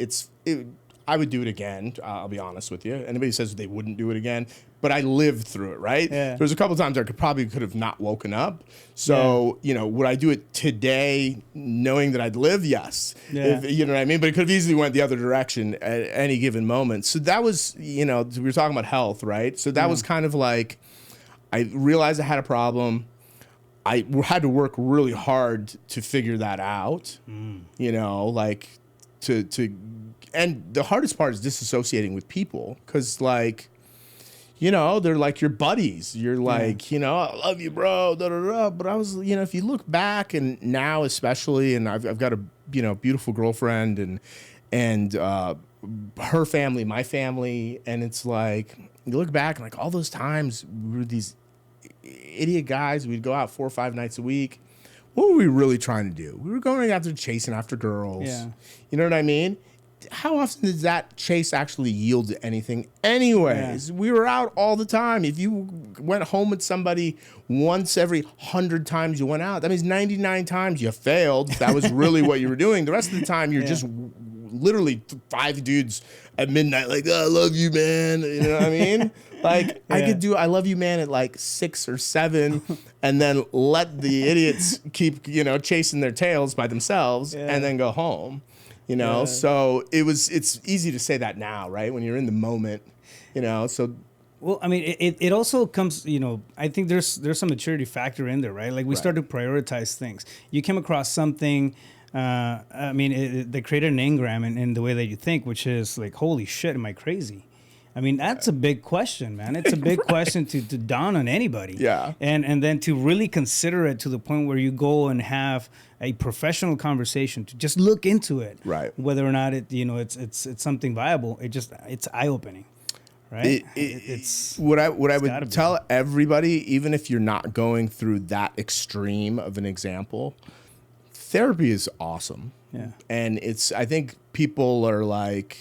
I would do it again. I'll be honest with you. Anybody says they wouldn't do it again, but I lived through it, right? Yeah. There was a couple of times I could have not woken up. So, would I do it today knowing that I'd live? Yes. Yeah. You know what I mean? But it could have easily went the other direction at any given moment. So that was, we were talking about health, right? So that was kind of like, I realized I had a problem. I had to work really hard to figure that out, and the hardest part is disassociating with people because, like, they're like your buddies. You're like, I love you, bro, da, da, da. But I was, if you look back, and now especially, and I've got a, beautiful girlfriend and her family, my family, and it's like, you look back and like all those times we were these idiot guys. We'd go out 4 or 5 nights a week. What were we really trying to do? We were going after chasing after girls. Yeah. You know what I mean? How often does that chase actually yield to anything anyways? Yeah. We were out all the time. If you went home with somebody once every 100 times you went out, that means 99 times you failed. That was really what you were doing. The rest of the time you're just literally 5 dudes at midnight like, oh, I love you, man. You know what I mean? Like, I could do I love you, man, at like 6 or 7 and then let the idiots keep, chasing their tails by themselves and then go home. So it's easy to say that now, right? When you're in the moment, so. Well, I mean, it also comes, I think there's some maturity factor in there, right? Like we start to prioritize things. You came across something, they created an engram in the way that you think, which is like, holy shit, am I crazy? I mean, that's a big question, man. It's a big question to dawn on anybody. Yeah. And then to really consider it to the point where you go and have a professional conversation to just look into it. Right. Whether or not it's something viable. It's eye-opening. Right? It's what I would tell everybody, even if you're not going through that extreme of an example, therapy is awesome. Yeah. And I think people are like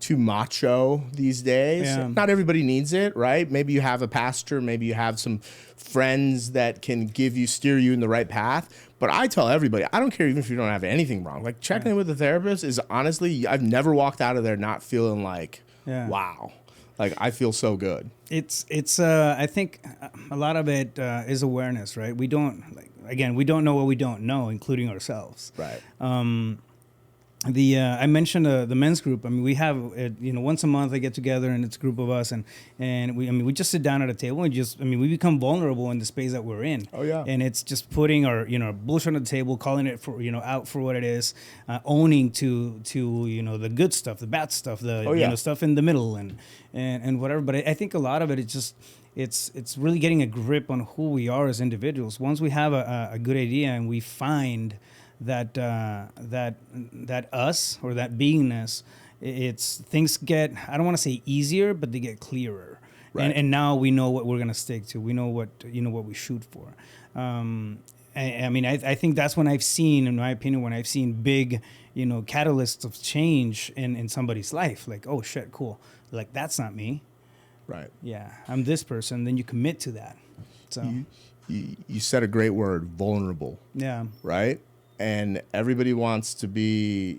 too macho these days. Yeah. Not everybody needs it, right? Maybe you have a pastor, maybe you have some friends that can steer you in the right path. But I tell everybody, I don't care even if you don't have anything wrong. Like checking in with a therapist is honestly, I've never walked out of there not feeling like, wow. Like, I feel so good. It's I think a lot of it is awareness, right? We don't know what we don't know, including ourselves. Right. I mentioned the men's group. I mean, we have once a month they get together and it's a group of us and we just sit down at a table and we become vulnerable in the space that we're in. Oh yeah. And it's just putting our bullshit on the table, calling it for out for what it is, owning to the good stuff, the bad stuff, the stuff in the middle and whatever. But I think a lot of it is just it's really getting a grip on who we are as individuals. Once we have a good idea and we find that us or that beingness, it's things get, I don't want to say easier, but they get clearer. Right. And now we know what we're gonna stick to. We know what what we shoot for. I think that's when I've seen, in my opinion, when I've seen big catalysts of change in somebody's life. Like, oh shit, cool. Like, that's not me. Right. Yeah, I'm this person. Then you commit to that. So you said a great word, vulnerable. Yeah. Right. And everybody wants to be,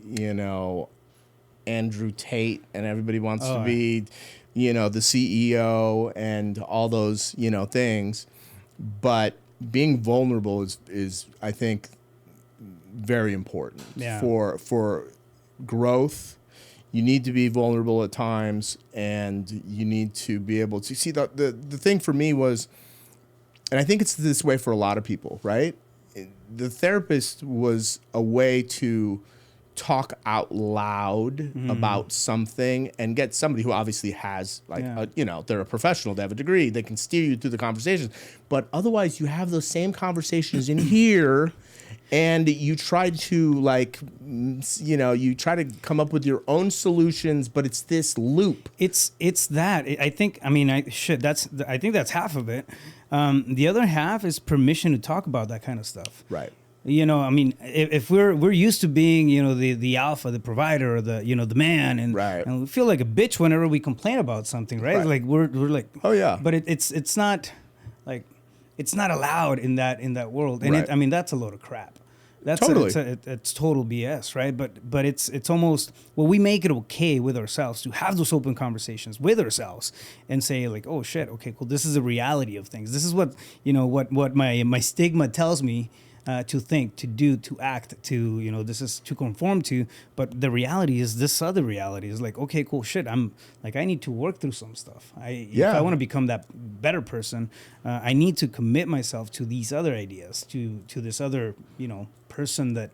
Andrew Tate, and everybody wants to be, the CEO and all those, things. But being vulnerable is I think, very important for growth. You need to be vulnerable at times, and you need to be able to see the thing for me was, and I think it's this way for a lot of people, right? The therapist was a way to talk out loud about something and get somebody who obviously has they're a professional, they have a degree, they can steer you through the conversations. But otherwise you have those same conversations in here and you try to you try to come up with your own solutions, but it's this loop. It's that. I think that's half of it. The other half is permission to talk about that kind of stuff. Right. If we're used to being, the alpha, the provider, or the man, and we feel like a bitch whenever we complain about something, right? Like we're like, oh yeah. But it's not like, it's not allowed in that world, and that's a load of crap. That's totally. It's total BS, right? But it's almost, we make it okay with ourselves to have those open conversations with ourselves and say like, oh shit, okay, cool. This is the reality of things. This is what what my stigma tells me to think, to do, to act, to this is to conform to. But the reality is this other reality is like, okay, cool, shit. I'm like, I need to work through some stuff. If I want to become that better person, I need to commit myself to these other ideas, to this other person that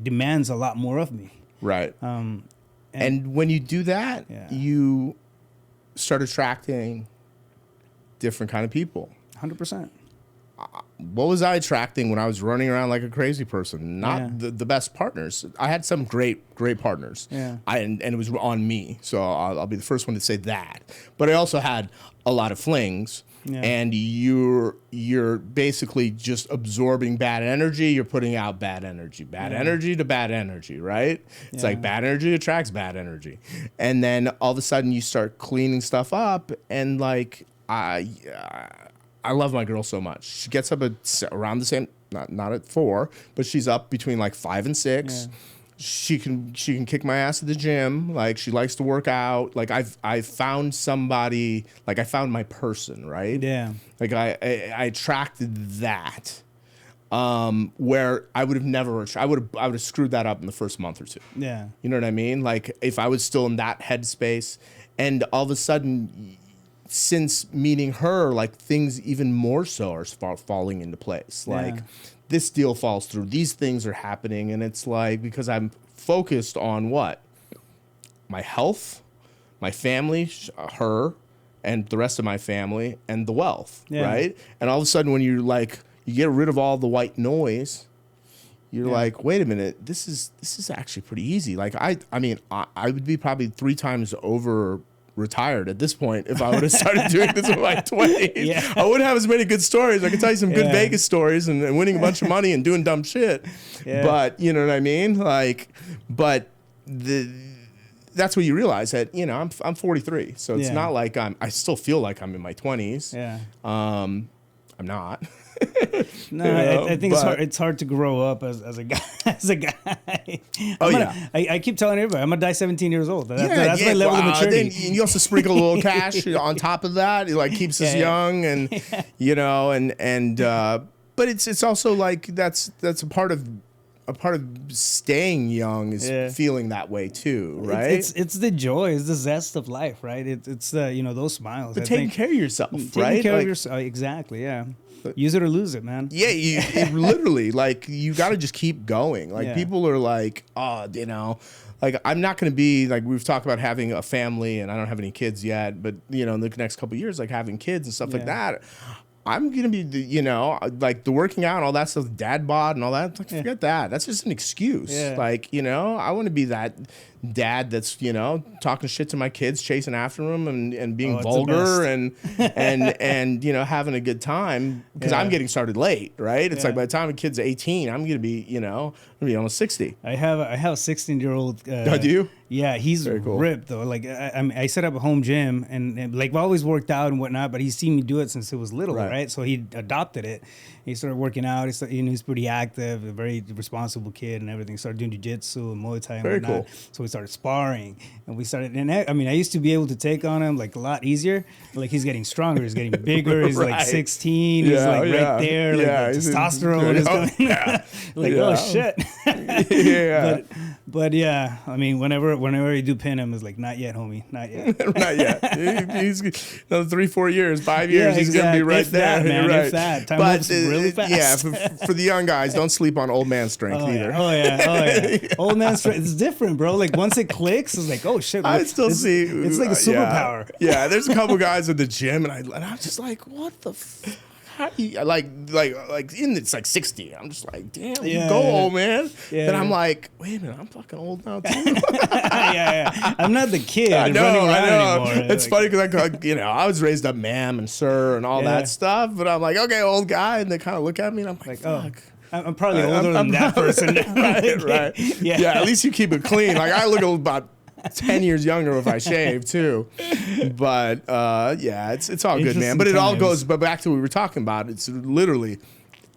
demands a lot more of me. Right. And when you do that, you start attracting different kind of people. 100%. What was I attracting when I was running around like a crazy person? Not the best partners. I had some great partners. Yeah. And it was on me. So I'll be the first one to say that. But I also had a lot of flings. Yeah. And you're basically just absorbing bad energy. You're putting out bad energy energy to bad energy, right? It's like bad energy attracts bad energy. And then all of a sudden you start cleaning stuff up, and like I love my girl so much. She gets up at around the same, not at 4, but she's up between like 5 and 6. Yeah. She can kick my ass at the gym. Like, she likes to work out. Like, I've found somebody, like I found my person, right? Yeah. Like I attracted that. Where I would have never, I would have screwed that up in the first month or 2. Yeah. You know what I mean? Like, if I was still in that headspace, and all of a sudden, since meeting her, like, things even more so are falling into place. Like, this deal falls through. These things are happening. And it's like, because I'm focused on what? My health, my family, her, and the rest of my family, and the wealth, right? And all of a sudden, when you're like, you get rid of all the white noise, you're like, wait a minute, this is actually pretty easy. Like, I mean, I would be probably 3 times over retired at this point if I would have started doing this in my 20s. Yeah. I wouldn't have as many good stories. I could tell you some good Vegas stories and winning a bunch of money and doing dumb shit. Yeah. But you know what I mean? Like, but that's what you realize that, I'm 43. So it's not like I still feel like I'm in my 20s. Yeah. I'm not. No, I think it's hard to grow up as a guy. As a guy. I keep telling everybody I'm gonna die 17 years old. That's my level of maturity. Then you also sprinkle a little cash on top of that. It like keeps us young, and but it's also like that's a part of staying young is feeling that way too, right? It's the joy, it's the zest of life, right? It's the those smiles. But taking care of yourself, right? Taking care of yourself, exactly. Yeah. Use it or lose it, man. Yeah, it literally, like, you got to just keep going. Like, people are like, oh, like, I'm not going to be, like, we've talked about having a family, and I don't have any kids yet, but, in the next couple of years, like, having kids and stuff like that, I'm going to be, like, the working out and all that stuff, dad bod and all that, like, forget that. That's just an excuse. Yeah. Like, I want to be that dad that's, talking shit to my kids, chasing after them and being vulgar and having a good time, because I'm getting started late, right? It's like by the time a kid's 18, I'm going to be, almost 60. I have a 16-year-old. Do you? Yeah, he's ripped though. Like I set up a home gym and like we always worked out and whatnot, but he's seen me do it since he was little, right? So he adopted it. He started working out. He's pretty active, a very responsible kid and everything. Started doing jiu-jitsu and Muay Thai and whatnot. Cool. So we started sparring and we started. And I used to be able to take on him like a lot easier. Like he's getting stronger. He's getting bigger. He's like 16. He's like right there. Like the testosterone is coming. Oh shit. But yeah, whenever you do pin him, it's like, not yet, homie, not yet. Not yet. He's another 3-4 years, 5 years, he's going to be right there. That, man, right. If that. Time moves really fast. Yeah, for the young guys, don't sleep on old man strength either. Oh yeah. Old man strength, it's different, bro. Like once it clicks, it's like, oh shit. I still see. It's like a superpower. Yeah, there's a couple guys at the gym, and I'm just like, what the how do you, like it's like 60. I'm just like, damn, you go, old man. Yeah, then I'm like, wait a minute, I'm fucking old now too. I'm not the kid running around anymore. It's funny because I was raised up ma'am and sir and all that stuff, but I'm like, okay, old guy, and they kind of look at me and I'm like, fuck. I'm probably older than that person. Right. Yeah, at least you keep it clean. Like I look about 10 years younger if I shave too. But it's all good, man. But it all goes back to what we were talking about. It's literally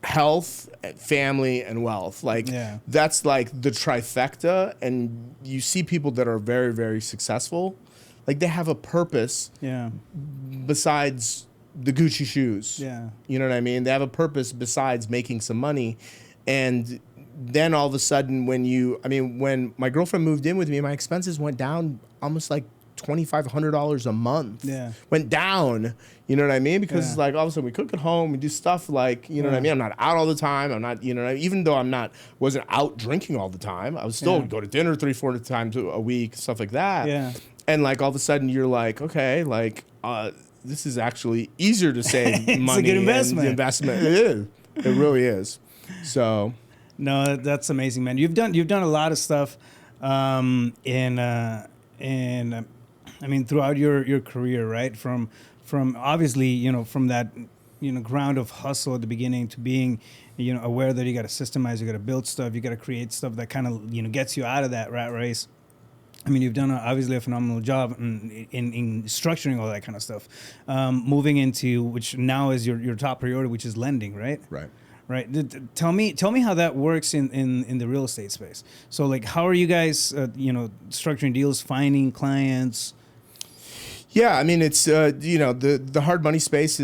health, family, and wealth. Like that's like the trifecta. And you see people that are very, very successful. Like they have a purpose besides the Gucci shoes. Yeah. You know what I mean? They have a purpose besides making some money. And then all of a sudden when my girlfriend moved in with me, my expenses went down almost like $2,500 a month. Yeah. Went down, you know what I mean? Because like all of a sudden we cook at home, we do stuff like, you know what I mean? I'm not out all the time. I'm not, even though wasn't out drinking all the time, I would still go to dinner 3-4 times a week, stuff like that. Yeah. And like all of a sudden you're like, okay, like this is actually easier to save money. It's a good investment. It is. It really is. So no, that's amazing, man. You've done a lot of stuff, throughout your career, right? From obviously, from that, ground of hustle at the beginning to being, aware that you got to systemize, you got to build stuff, you got to create stuff that kind of, gets you out of that rat race. I mean, you've done obviously a phenomenal job in structuring all that kind of stuff. Moving into, which now is your top priority, which is lending, right? Right. Right. Tell me how that works in the real estate space. So like, how are you guys, structuring deals, finding clients? Yeah, I mean, it's the hard money space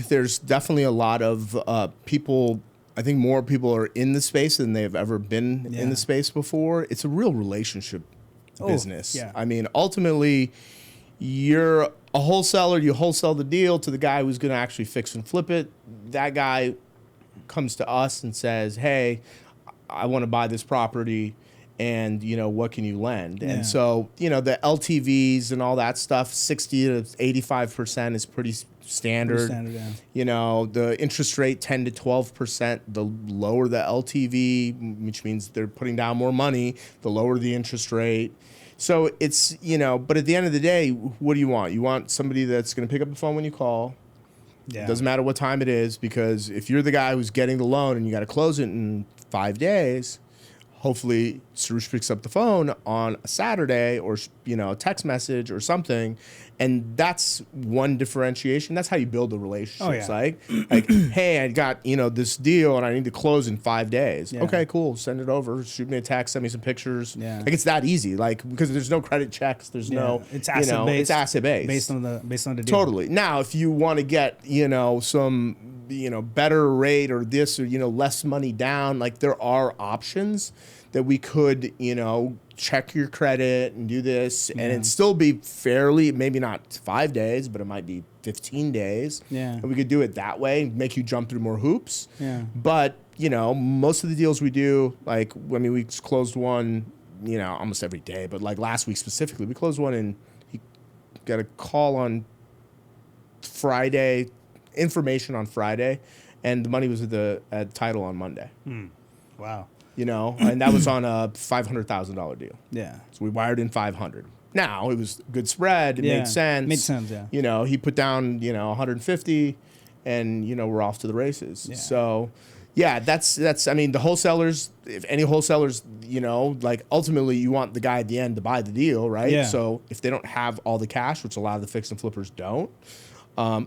there's definitely a lot of people. I think more people are in the space than they've ever been in the space before. It's a real relationship business. Yeah. I mean, ultimately, you're a wholesaler. You wholesale the deal to the guy who's going to actually fix and flip it. That guy comes to us and says, hey, I want to buy this property and, what can you lend? Yeah. And so, the LTVs and all that stuff, 60 to 85% is pretty standard. The interest rate, 10 to 12%, the lower the LTV, which means they're putting down more money, the lower the interest rate. So it's, but at the end of the day, what do you want? You want somebody that's going to pick up the phone when you call. Yeah. It doesn't matter what time it is, because if you're the guy who's getting the loan and you got to close it in 5 days, hopefully Soroosh picks up the phone on a Saturday or, a text message or something. And that's one differentiation. That's how you build a relationship. It's like, hey, I got, this deal and I need to close in 5 days. Yeah. Okay, cool. Send it over. Shoot me a text. Send me some pictures. Yeah. Like it's that easy. Like, because there's no credit checks. There's no, it's asset based. It's asset based. Based on the deal. Totally. Now, if you want to get, some, better rate or this or, less money down, like there are options that we could, check your credit and do this and it'd still be fairly, maybe not 5 days, but it might be 15 days. Yeah. And we could do it that way, make you jump through more hoops. Yeah. But, most of the deals we do, like, we closed one, almost every day, but like last week specifically, we closed one and he got a call on Friday, information on Friday, and the money was at title on Monday. Wow. And that was on a $500,000 deal. Yeah. So we wired in 500. Now it was a good spread. It made sense. Made sense. Yeah. He put down 150, and we're off to the races. Yeah. So, yeah, that's. The wholesalers. If any wholesalers, like ultimately you want the guy at the end to buy the deal, right? Yeah. So if they don't have all the cash, which a lot of the fix and flippers don't.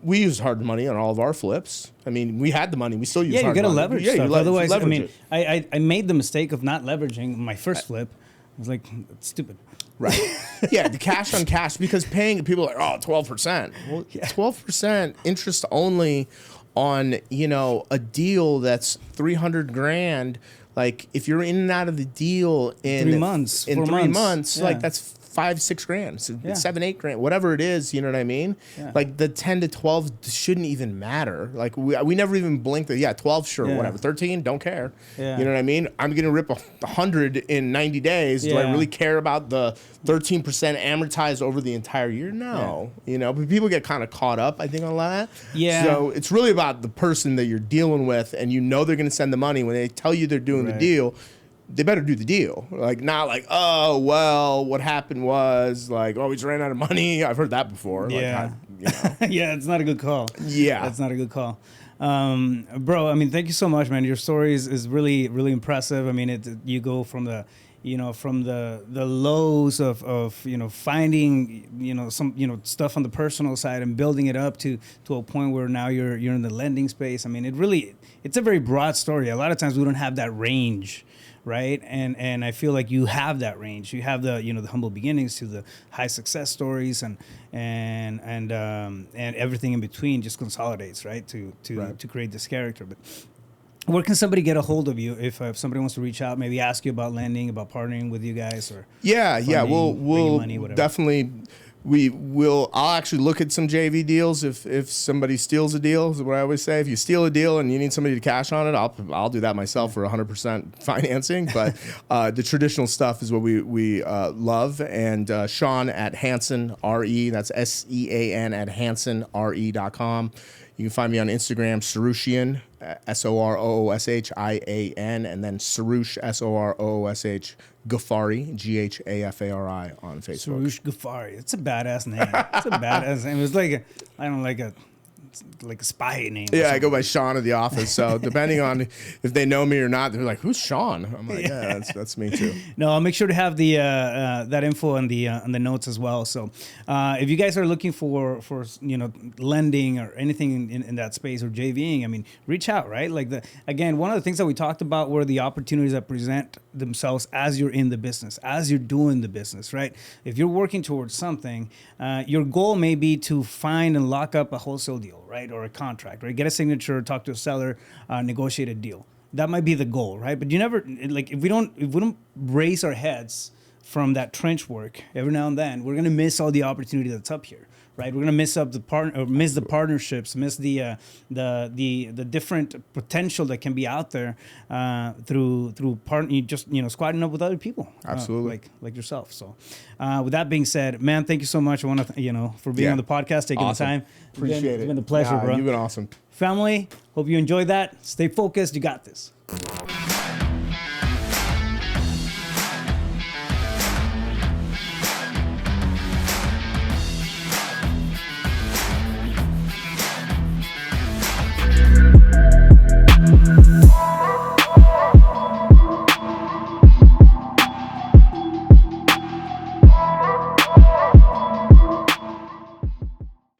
We use hard money on all of our flips. We had the money. We still use hard money. Yeah, you got to leverage stuff. Otherwise, I made the mistake of not leveraging my first flip. I was like, it's stupid. Right. Yeah, the cash on cash, because paying people are like, 12%. Well, 12% interest only on, a deal that's $300,000. Like if you're in and out of the deal in 3 months, in 3 months, like that's $5-6 grand, so $7-8 grand, whatever it is, you know what I mean? Yeah. Like the 10 to 12 shouldn't even matter. Like we never even blinked. 12, sure, whatever. 13, don't care. Yeah. You know what I mean? I'm gonna rip 100 in 90 days. Do I really care about the 13% amortized over the entire year? No. But people get kind of caught up, I think, on that. Yeah. So it's really about the person that you're dealing with, and they're gonna send the money when they tell you they're doing the deal. They better do the deal. Like, not like, oh, well, what happened was, like, oh, we just ran out of money. I've heard that before. Yeah. Like, yeah, it's not a good call. Yeah. That's not a good call. Bro, thank you so much, man. Your story is really, really impressive. You go from the, from the lows of finding, some, stuff on the personal side and building it up to a point where now you're in the lending space. It's a very broad story. A lot of times we don't have that range. Right. And I feel like you have that range. You have the, the humble beginnings to the high success stories and everything in between just consolidates, right. To create this character. But where can somebody get a hold of you if somebody wants to reach out, maybe ask you about lending, about partnering with you guys, or funding, we'll money, definitely. I'll actually look at some JV deals if somebody steals a deal, is what I always say. If you steal a deal and you need somebody to cash on it, I'll do that myself for 100% financing. But the traditional stuff is what we love. And Sean at Hansen RE, that's SEAN at HansenRE.com. You can find me on Instagram, Sorooshian, SOROOSHIAN, and then Soroosh, SOROOSH Ghaffari, Ghafari on Facebook. Soroosh Ghaffari. It's a badass name. It's a badass name. It's like a spy name. Yeah, I go by Sean at the office. So depending on if they know me or not, they're like, "Who's Sean?" I'm like, "Yeah, that's me too." No, I'll make sure to have the that info on the notes as well. So if you guys are looking for lending or anything in that space or JVing, reach out, right? Like one of the things that we talked about were the opportunities that present themselves as you're in the business, as you're doing the business, right? If you're working towards something, your goal may be to find and lock up a wholesale deal, right? Or a contract, right? Get a signature, talk to a seller, negotiate a deal. That might be the goal, right? But you never, like, if we don't raise our heads from that trench work every now and then, we're gonna miss all the opportunity that's up here, right? We're gonna miss the partnerships, miss the different potential that can be out there through squatting up with other people, absolutely, like yourself. So, with that being said, man, thank you so much. I want to for being on the podcast, taking the time. Appreciate it. It's been a pleasure, bro. You've been awesome. Family, hope you enjoyed that. Stay focused. You got this.